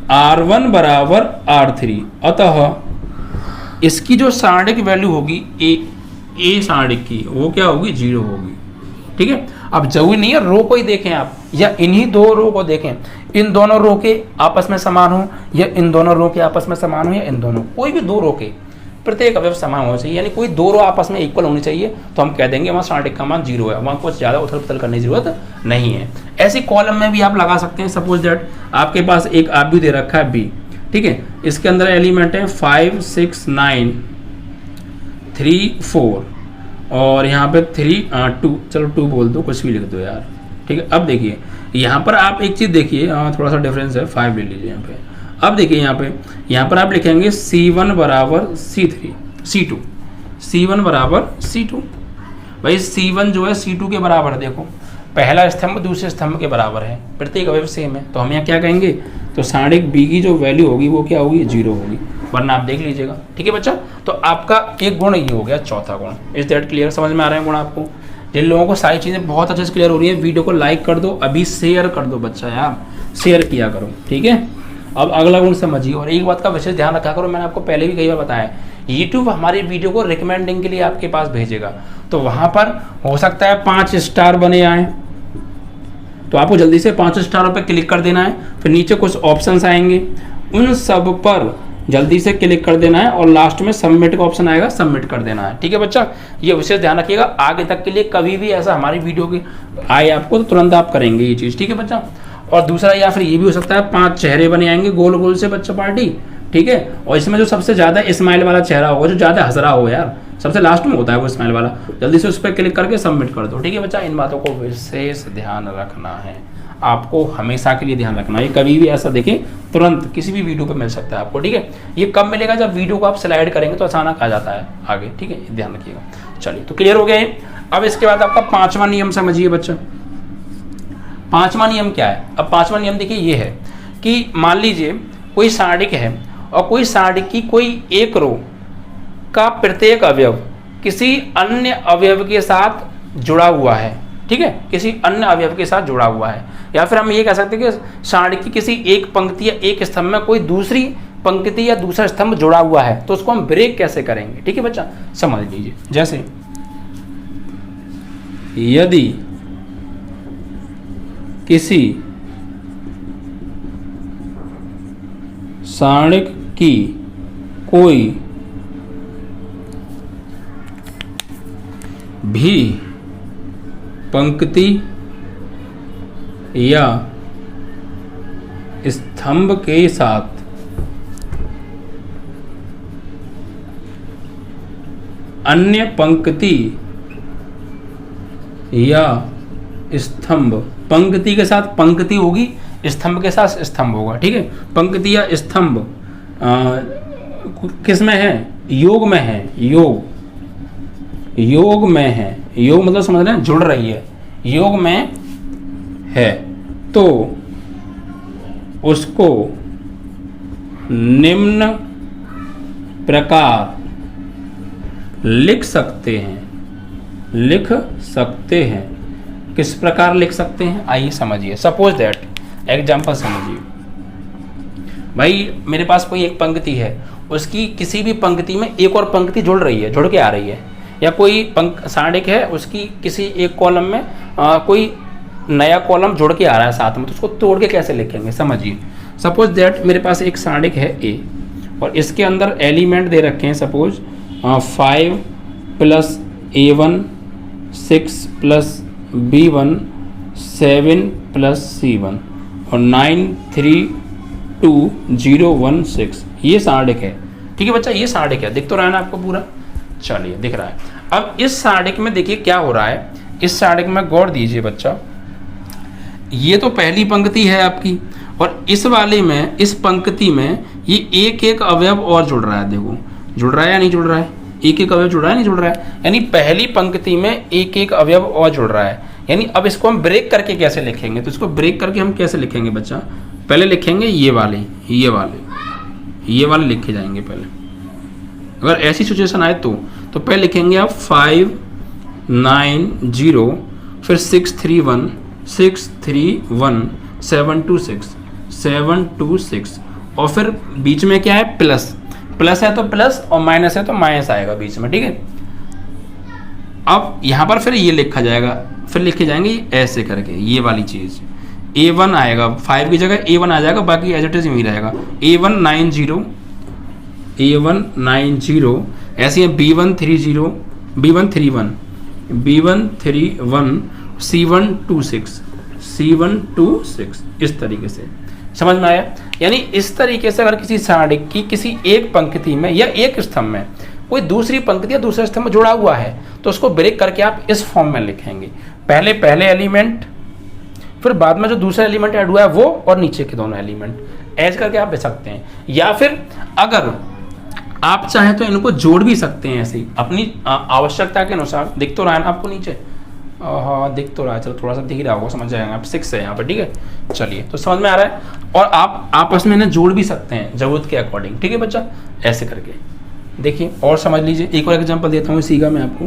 R1 बराबर R3, अतः इसकी जो सारणिक वैल्यू होगी ए सारणिक की, वो क्या होगी? 0 होगी। ठीक है, अब जरूरी नहीं है रो को ही देखें आप, या इन्हीं दो रो को देखें, इन दोनों रो के आपस में समान हो, या इन दोनों रो के आपस में समान हो, या इन दोनों, कोई भी दो रो के प्रत्येक अवयव समान होना चाहिए, यानी कोई दो रो आपस में इक्वल होनी चाहिए, तो हम कह देंगे वहाँ सारणिक का मान 0 है, वहाँ कुछ ज़्यादा उथल पुथल करने की जरूरत नहीं है। ऐसी कॉलम में भी आप लगा सकते हैं। सपोज दैट आपके पास एक आप भी दे रखा है बी, ठीक है, इसके अंदर एलिमेंट है 5 6 9 3 4, और यहाँ पे 3 2, चलो 2 बोल दो, कुछ भी लिख दो यार। ठीक है, अब देखिए यहाँ पर आप एक चीज़ देखिए, थोड़ा सा डिफरेंस है, 5 ले लीजिए यहाँ पे। अब देखिए यहाँ पर आप लिखेंगे C1 बराबर C3 C2, C1 बराबर C2। भाई C1 जो है C2 के बराबर है, देखो पहला स्तंभ दूसरे स्तंभ के बराबर है, प्रत्येक अवयव सेम है, तो हम यहाँ क्या कहेंगे, तो सारणिक बी की जो वैल्यू होगी वो क्या होगी? 0 होगी, वरना आप देख लीजिएगा। ठीक है बच्चा, तो आपका एक गुण ये हो गया, चौथा गुण। Is that clear? समझ में आ रहे हैं गुण आपको? जिन लोगों को सारी चीज़ें बहुत अच्छे से क्लियर हो रही है, वीडियो को लाइक कर दो, अभी शेयर कर दो बच्चा, यार शेयर किया करो। ठीक है, अब अगला गुण समझिए, और एक बात का विशेष ध्यान रखा करो, मैंने आपको पहले भी कई बार बताया, यूट्यूब हमारी वीडियो को रिकमेंडिंग के लिए आपके पास भेजेगा, तो वहाँ पर हो सकता है 5 स्टार बने आए, तो आपको जल्दी से 5 स्टारों पर क्लिक कर देना है, फिर नीचे कुछ ऑप्शंस आएंगे, उन सब पर जल्दी से क्लिक कर देना है, और लास्ट में सबमिट का ऑप्शन आएगा, सबमिट कर देना है। ठीक है बच्चा, ये विशेष ध्यान रखिएगा, आगे तक के लिए कभी भी ऐसा हमारी वीडियो की आए आपको तो तुरंत आप करेंगे ये चीज़। ठीक है बच्चा, और दूसरा या फिर ये भी हो सकता है 5 चेहरे बने आएंगे गोल गोल से बच्चा पार्टी। ठीक है, और इसमें जो सबसे ज़्यादा स्माइल वाला चेहरा होगा, जो ज़्यादा हंस रहा हो यार, सबसे लास्ट में होता है वो स्माइल वाला, जल्दी से उस पर क्लिक करके सबमिट कर दो। ठीक है बच्चा, इन बातों को विशेष ध्यान रखना है, आपको हमेशा के लिए ध्यान रखना है, कभी भी ऐसा देखें तुरंत किसी भी वीडियो पे मिल सकता है आपको। ठीक है, ये कब मिलेगा? जब वीडियो को आप स्लाइड करेंगे तो अचानक आ जाता है आगे। ठीक है, ध्यान रखिएगा। चलिए, तो क्लियर हो गया है। अब इसके बाद आपका 5वां नियम समझिए बच्चा। 5वां नियम क्या है? अब 5वां नियम देखिए ये है कि मान लीजिए कोई सारणिक है, और कोई सारणिक की कोई एक रो का प्रत्येक अवयव किसी अन्य अवयव के साथ जुड़ा हुआ है। ठीक है, किसी अन्य अवयव के साथ जुड़ा हुआ है, या फिर हम ये कह सकते हैं कि सारणिक की किसी एक पंक्ति या एक स्तंभ में कोई दूसरी पंक्ति या दूसरा स्तंभ जुड़ा हुआ है, तो उसको हम ब्रेक कैसे करेंगे? ठीक है बच्चा, समझ लीजिए। जैसे यदि किसी सारणिक की कोई भी पंक्ति या स्तंभ के साथ अन्य पंक्ति या स्तंभ, पंक्ति के साथ पंक्ति होगी, स्तंभ के साथ स्तंभ होगा। ठीक है, पंक्ति या स्तंभ किस में है? योग में है, योग में है, योग मतलब समझ रहे हैं, जुड़ रही है, योग में है, तो उसको निम्न प्रकार लिख सकते हैं। किस प्रकार लिख सकते हैं? आइए समझिए। सपोज दैट, एग्जाम्पल समझिए, भाई मेरे पास कोई एक पंक्ति है, उसकी किसी भी पंक्ति में एक और पंक्ति जुड़ रही है, जुड़ के आ रही है, या कोई सारणिक है, उसकी किसी एक कॉलम में कोई नया कॉलम जुड़ के आ रहा है साथ में, तो उसको तोड़ के कैसे लिखेंगे? समझिए। सपोज दैट मेरे पास एक सारणिक है ए, और इसके अंदर एलिमेंट दे रखे हैं, सपोज 5 + A1 6 + B1 7 + C1 और 9 3 2 0 1 6, ये सारणिक है। ठीक है बच्चा, ये सारणिक है, दिख तो रहा है ना आपको पूरा? चलिए, दिख रहा है। अब इस सारणिक में देखिए क्या हो रहा है, इस सारणिक में गौर दीजिए बच्चा, ये तो पहली पंक्ति है आपकी, और इस वाले में, इस पंक्ति में ये एक एक अवयव और जुड़ रहा है। देखो जुड़ रहा है या नहीं जुड़ रहा है, एक एक अवयव जुड़ रहा है नहीं जुड़ रहा है, यानी पहली पंक्ति में एक एक अवयव और जुड़ रहा है। यानी अब इसको हम ब्रेक करके कैसे लिखेंगे, तो इसको ब्रेक करके हम कैसे लिखेंगे बच्चा, पहले लिखेंगे ये वाले लिखे जाएंगे पहले। अगर ऐसी सिचुएशन आए तो पहले लिखेंगे आप 5 9 0, फिर 6 3 1 6 3 1 7 2 6 7 2 6, और फिर बीच में क्या है, प्लस है तो प्लस और माइनस है तो माइनस आएगा बीच में, ठीक है। अब यहाँ पर फिर ये लिखा जाएगा, फिर लिखे जाएंगे ऐसे करके ये वाली चीज़, A1 आएगा 5 की जगह A1 आ जाएगा, बाकी एज इट इज वही रहेगा। A1 9 0 ऐसे है, B1 3 0 B1 3 1 C1 2 6 इस तरीके से, समझ में आया। यानी इस तरीके से अगर किसी सारणिक की किसी एक पंक्ति में या एक स्तंभ में कोई दूसरी पंक्ति या दूसरे स्तंभ में जुड़ा हुआ है तो उसको ब्रेक करके आप इस फॉर्म में लिखेंगे, पहले एलिमेंट, फिर बाद में जो दूसरा एलिमेंट ऐड हुआ है वो, और नीचे के दोनों एलिमेंट ऐड करके आप लिख सकते हैं। या फिर अगर आप चाहें तो इनको जोड़ भी सकते हैं ऐसे ही अपनी आवश्यकता के अनुसार। दिख तो रहा है ना आपको नीचे, हाँ दिख तो रहा है, चलो थोड़ा सा दिख रहा होगा, समझ जाएंगे आप। 6 है यहाँ पर, ठीक है, चलिए तो समझ में आ रहा है। और आप आपस में इन्हें जोड़ भी सकते हैं जरूरत के अकॉर्डिंग, ठीक है बच्चा, ऐसे करके देखिए और समझ लीजिए। एक और एग्जांपल देता हूँ इसी का मैं आपको।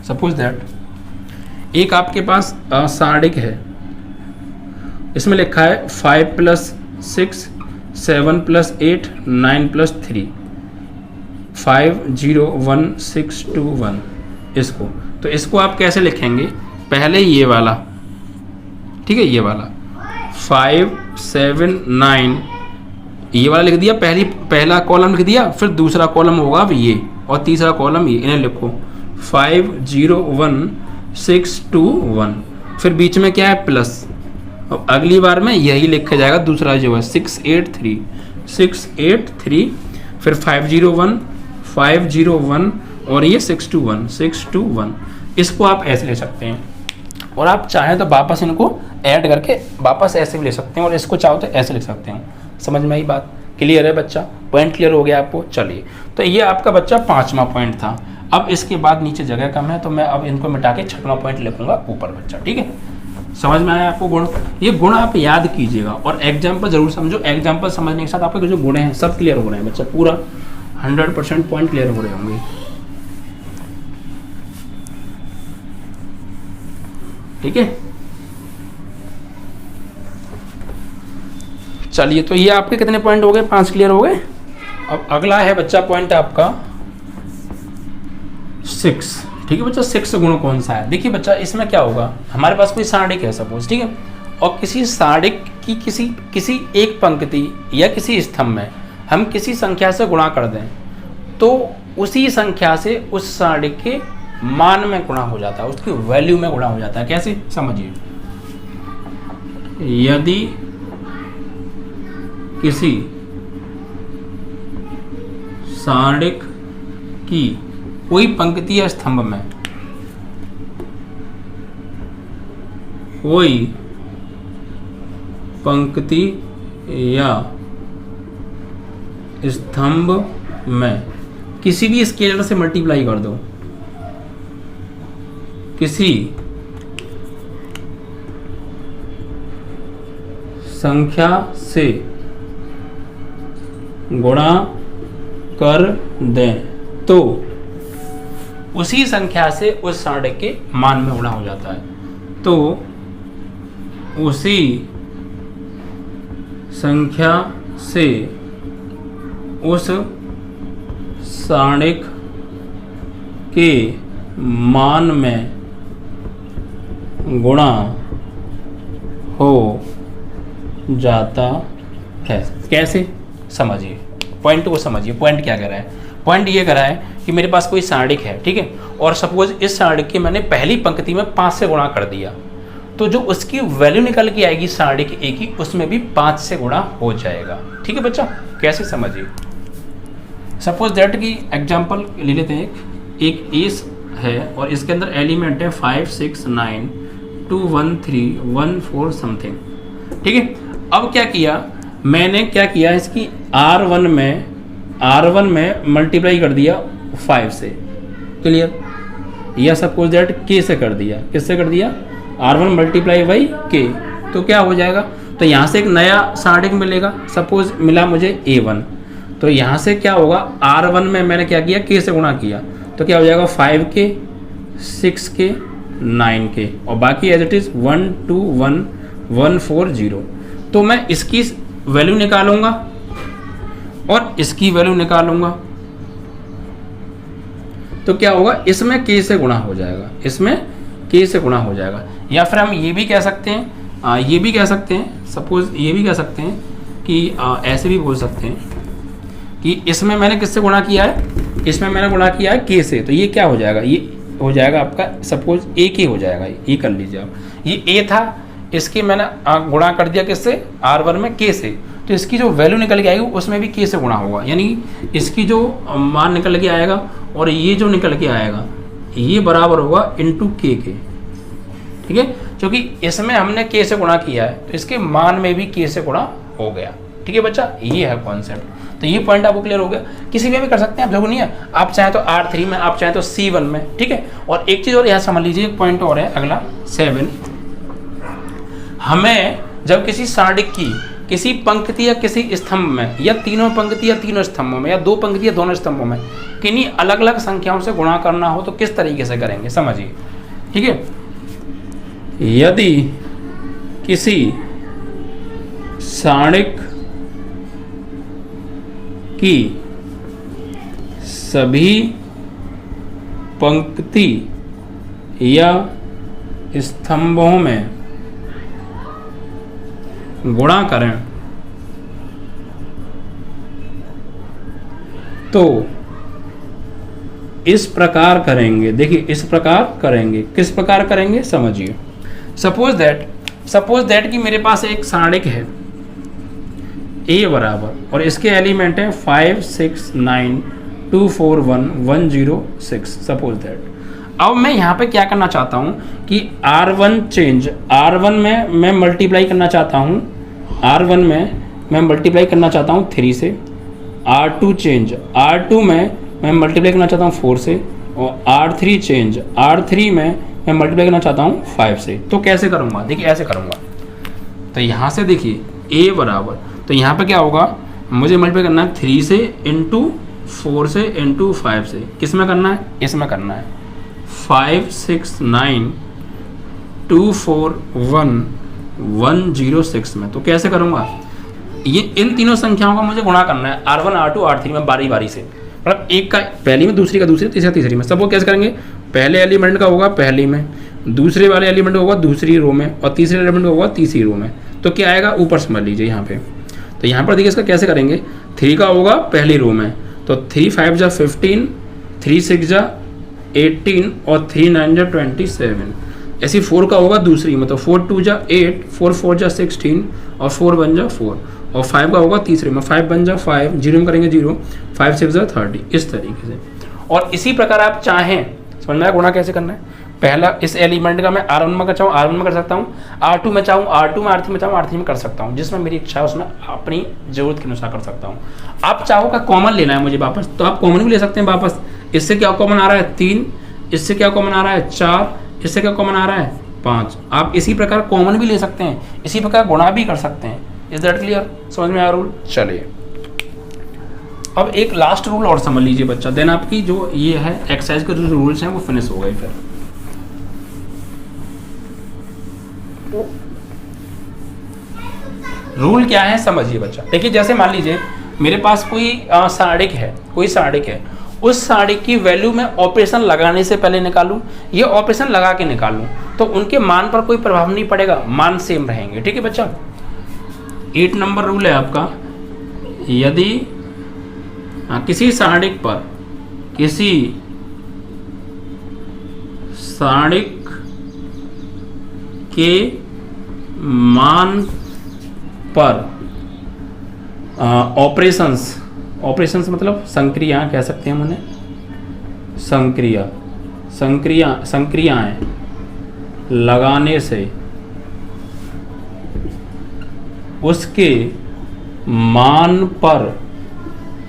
सपोज दैट एक आपके पास सारणिक है, इसमें लिखा है 5 + 6 7 + 8 9 + 3 5 0 1 6 2 1। इसको तो इसको आप कैसे लिखेंगे, पहले ये वाला, ठीक है, ये वाला 5 7 9 ये वाला लिख दिया, पहला कॉलम लिख दिया, फिर दूसरा कॉलम होगा अब ये, और तीसरा कॉलम ये, इन्हें लिखो 5 0 1 6 2 1, फिर बीच में क्या है प्लस, अब अगली बार में यही लिखा जाएगा दूसरा जो है 6 8 3 फिर 5 0 1 5 0 1 और ये 6 2 1। इसको आप ऐसे ले सकते हैं, और आप चाहें तो वापस इनको ऐड करके वापस ऐसे भी ले सकते हैं, और इसको चाहो तो ऐसे लिख सकते हैं। समझ में आई बात, क्लियर है बच्चा, पॉइंट क्लियर हो गया आपको। चलिए तो ये आपका बच्चा 5वां पॉइंट था। अब इसके बाद नीचे जगह कम है तो मैं अब इनको मिटा के 6वां पॉइंट लिखूंगा ऊपर बच्चा, ठीक है। समझ में आया आपको गुण, ये गुण आप याद कीजिएगा और एग्जाम्पल जरूर समझो। एग्जाम्पल समझने के साथ आपके जो गुण हैं सब क्लियर हो रहे हैं बच्चा, पूरा 100% पॉइंट क्लियर हो रहे होंगे। ठीक है, चलिए तो ये आपके कितने पॉइंट हो गए, 5 क्लियर हो गए। अब अगला है बच्चा पॉइंट आपका 6। ठीक है बच्चा, 6 गुण कौन सा है। देखिए बच्चा, इसमें क्या होगा, हमारे पास कोई सारणिक है सपोज, ठीक है, और किसी सारणिक की किसी एक पंक्ति या किसी स्तंभ में हम किसी संख्या से गुणा कर दें तो उसी संख्या से उस सारणिक के मान में गुणा हो जाता है, उसकी वैल्यू में गुणा हो जाता है। कैसे, समझिए, यदि किसी सारणिक की कोई पंक्ति या स्तंभ में कोई पंक्ति या स्तंभ में किसी भी स्केलर से मल्टीप्लाई कर दो, किसी संख्या से गुणा कर दें तो उसी संख्या से उस सारणिक के मान में गुणा हो जाता है। तो उसी संख्या से उस सारणिक के मान में गुणा हो जाता है। कैसे, समझिए, पॉइंट को समझिए। पॉइंट क्या कह रहा है, पॉइंट ये कह रहा है कि मेरे पास कोई सारणिक है, ठीक है, और सपोज इस सारणिक के मैंने पहली पंक्ति में 5 से गुणा कर दिया तो जो उसकी वैल्यू निकल के आएगी सारणिक एक ही, उसमें भी 5 से गुणा हो जाएगा। ठीक है बच्चा, कैसे, समझिए। सपोज दैट की एग्जाम्पल ले लेते हैं, एक है और इसके अंदर एलिमेंट है 5 6 9 2 1 3 1 4 समथिंग, ठीक है। अब क्या किया मैंने, क्या किया इसकी R1 में मल्टीप्लाई कर दिया 5 से, क्लियर, या सपोज दैट K से कर दिया, किससे कर दिया, R1 मल्टीप्लाई बाई K, तो क्या हो जाएगा, तो यहाँ से एक नया सारणिक मिलेगा, सपोज मिला मुझे A1, तो यहाँ से क्या होगा, R1 में मैंने क्या किया, K से गुणा किया, तो क्या हो जाएगा 5K 6K 9K और बाकी एज इट इज 1 2 1 1 4 0। तो मैं इसकी वैल्यू निकालूंगा और इसकी वैल्यू निकालूंगा, तो क्या होगा, इसमें K से गुणा हो जाएगा, इसमें K से गुणा हो जाएगा। या फिर हम ये भी कह सकते हैं, ये भी कह सकते हैं, सपोज ये भी कह सकते हैं कि ऐसे भी बोल सकते हैं कि इसमें मैंने किससे गुणा किया है, इसमें मैंने गुणा किया है K से, तो ये क्या हो जाएगा, ये हो जाएगा आपका सपोज AK हो जाएगा, ये कर लीजिए आप, ये A था, इसके मैंने गुणा कर दिया किससे, R1 में K से, तो इसकी जो वैल्यू निकल के आएगी उसमें भी K से गुणा होगा, यानी इसकी जो मान निकल के आएगा और ये जो निकल के आएगा ये बराबर होगा इनटू K के, ठीक है, क्योंकि इसमें हमने K से गुणा किया है तो इसके मान में भी K से गुणा हो गया, ठीक है बच्चा, ये है कॉन्सेप्ट। तो ये पॉइंट आपको क्लियर हो गया, किसी में भी कर सकते हैं आप, जरूर नहीं है, आप चाहे तो R3 में, आप चाहे तो C1 में, ठीक है। और एक चीज़ और यहाँ समझ लीजिए, एक पॉइंट और है अगला 7, हमें जब किसी सारणिक की किसी पंक्ति या किसी स्तंभ में या तीनों पंक्ति या तीनों स्तंभों में या दो पंक्ति या दोनों स्तंभों में किन्हीं अलग अलग संख्याओं से गुणा करना हो तो किस तरीके से करेंगे, समझिए, ठीक है। यदि किसी सारणिक की सभी पंक्ति या स्तंभों में गुणा करें तो इस प्रकार करेंगे, देखिए इस प्रकार करेंगे, किस प्रकार करेंगे समझिए। सपोज दैट कि मेरे पास एक सारणिक है A बराबर और इसके एलिमेंट है 5 6 9 2 4 1 1 0 6, सपोज दैट। अब मैं यहाँ पे क्या करना चाहता हूँ कि R1 चेंज, R1 में मैं मल्टीप्लाई करना चाहता हूँ, R1 में मैं मल्टीप्लाई करना चाहता हूँ 3 से, R2 चेंज, R2 में मैं मल्टीप्लाई करना चाहता हूँ 4 से, और R3 चेंज, R3 में मैं मल्टीप्लाई करना चाहता हूँ 5 से। तो कैसे करूँगा, देखिए ऐसे करूँगा, तो यहाँ से देखिए A बराबर, तो यहाँ पे क्या होगा, मुझे मल्टीप्लाई करना है 3 से इंटू 4 से इंटू 5 से, किस में करना है, इसमें करना है 5 6 9 2 4 1 1 0 6 में। तो कैसे करूँगा, ये इन तीनों संख्याओं का मुझे गुणा करना है R1 R2 R3 में बारी बारी से, मतलब एक का पहली में, दूसरी का दूसरी, तीसरा तीसरी में। सब वो कैसे करेंगे, पहले एलिमेंट का होगा पहली में, दूसरे वाले एलिमेंट का होगा दूसरी रो में और तीसरे एलिमेंट का होगा तीसरी रो में। तो क्या आएगा, ऊपर समझ लीजिए यहाँ पे, तो यहाँ पर देखिए इसका कैसे करेंगे, 3 का होगा पहली रो में, तो 3 5 जा 15, 3 6 जा 18 और 3 9 जा 27। ऐसी 4 का होगा दूसरी में, तो 4 2 जा 8, 4 4 जा 16 और 4 1 जा 4, और 5 का होगा तीसरे में, 5 1 जा 5, 0 में करेंगे 0, 5 6 जा 30, इस तरीके से। और इसी प्रकार आप चाहें, समझ में आया गुणा कैसे करना है, पहला इस एलिमेंट का मैं R1 में कर चाहूँ R1 में कर सकता हूँ, R2 में चाहूँ R2 में, R3 में चाहूँ R3 में कर सकता हूँ, जिसमें मेरी इच्छा है उसमें अपनी जरूरत के अनुसार कर सकता हूँ। आप चाहो का कॉमन लेना है मुझे वापस, तो आप कॉमन भी ले सकते हैं वापस। इससे क्या कॉमन आ रहा है 3, इससे क्या कॉमन आ रहा है 4, इससे क्या कॉमन आ रहा है 5। आप इसी प्रकार कॉमन भी ले सकते हैं, इसी प्रकार गुणा भी कर सकते हैं। इज दैट क्लियर, समझ में आया रूल। चलिए अब एक लास्ट रूल और समझ लीजिए बच्चा, देन आपकी जो ये है एक्सरसाइज के जो रूल्स हैं वो फिनिश हो गए। फिर रूल क्या है समझिए बच्चा, देखिए जैसे मान लीजिए मेरे पास कोई सारणिक है, कोई सारणिक है, उस सारणिक की वैल्यू में ऑपरेशन लगाने से पहले निकालूं, ये ऑपरेशन लगा के निकालूं, तो उनके मान पर कोई प्रभाव नहीं पड़ेगा, मान सेम रहेंगे। ठीक है बच्चा, 8 नंबर रूल है आपका, यदि किसी सारणिक पर, किसी सारणिक के मान पर ऑपरेशंस मतलब संक्रिया कह सकते हैं हम उन्हें, संक्रिया संक्रियाएं लगाने से उसके मान पर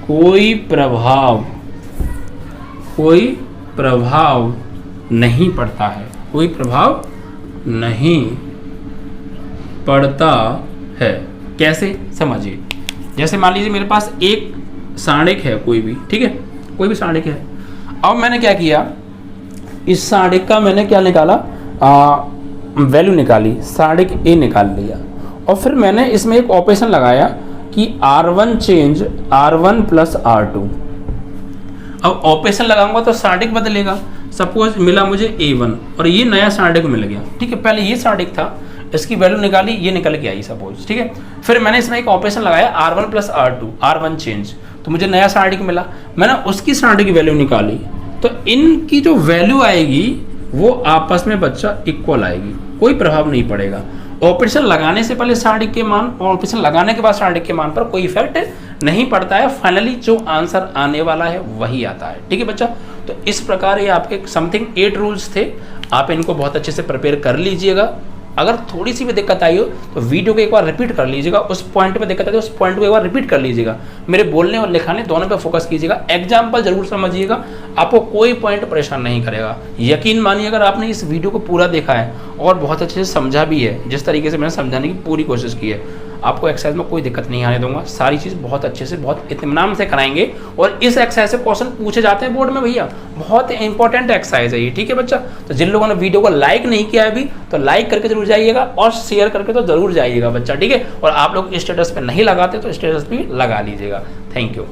कोई प्रभाव नहीं पड़ता है, कोई प्रभाव नहीं पड़ता है। कैसे, समझिए। जैसे मान लीजिए मेरे पास एक सारणिक है, कोई भी, ठीक है, कोई भी सारणिक है। अब मैंने क्या किया, इस सारणिक का मैंने क्या निकाला, वैल्यू निकाली, सारणिक ए निकाल लिया, और फिर मैंने इसमें एक ऑपरेशन लगाया कि R1 change R1 plus R2। अब ऑपरेशन लगाऊंगा तो सारणिक बदलेगा। सपोज मिला मुझे A1 और ये नया सारणिक मिल गया, ठीक है। पहले ये सारणिक था, इसकी वैल्यू निकाली, ये निकल के आई सपोज, ठीक है। फिर मैंने इसमें एक ऑपरेशन लगाया R1 plus R2, R1 change, तो मुझे नया सारणिक मिला, मैंने उसकी सारणिक की वैल्यू निकाली, तो इनकी जो वैल्यू आएगी वो आपस में बच्चा इक्वल आएगी, कोई प्रभाव नहीं पड़ेगा। ऑपरेशन लगाने से पहले सारणिक के मान और ऑपरेशन लगाने के बाद सारणिक के मान पर कोई इफेक्ट नहीं पड़ता है। फाइनली जो आंसर आने वाला है वही आता है, ठीक है बच्चा। तो इस प्रकार ये आपके समथिंग 8 रूल्स थे, आप इनको बहुत अच्छे से प्रिपेयर कर लीजिएगा। अगर थोड़ी सी भी दिक्कत आई हो तो वीडियो को एक बार रिपीट कर लीजिएगा, उस पॉइंट पे दिक्कत आई तो उस पॉइंट को एक बार रिपीट कर लीजिएगा। मेरे बोलने और लिखाने दोनों पे फोकस कीजिएगा, एग्जाम्पल जरूर समझिएगा, आपको कोई पॉइंट परेशान नहीं करेगा। यकीन मानिए अगर आपने इस वीडियो को पूरा देखा है और बहुत अच्छे से समझा भी है, जिस तरीके से मैंने समझाने की पूरी कोशिश की है, आपको एक्सरसाइज में कोई दिक्कत नहीं आने दूंगा। सारी चीज़ बहुत अच्छे से, बहुत इत्मीनान से कराएंगे। और इस एक्सरसाइज से क्वेश्चन पूछे जाते हैं बोर्ड में भैया, बहुत इंपॉर्टेंट एक्सरसाइज है ये, ठीक है बच्चा। तो जिन लोगों ने वीडियो को लाइक नहीं किया है अभी, तो लाइक करके जरूर जाइएगा और शेयर करके तो जरूर जाइएगा बच्चा, ठीक है। और आप लोग स्टेटस पे नहीं लगाते तो स्टेटस भी लगा लीजिएगा। Thank you.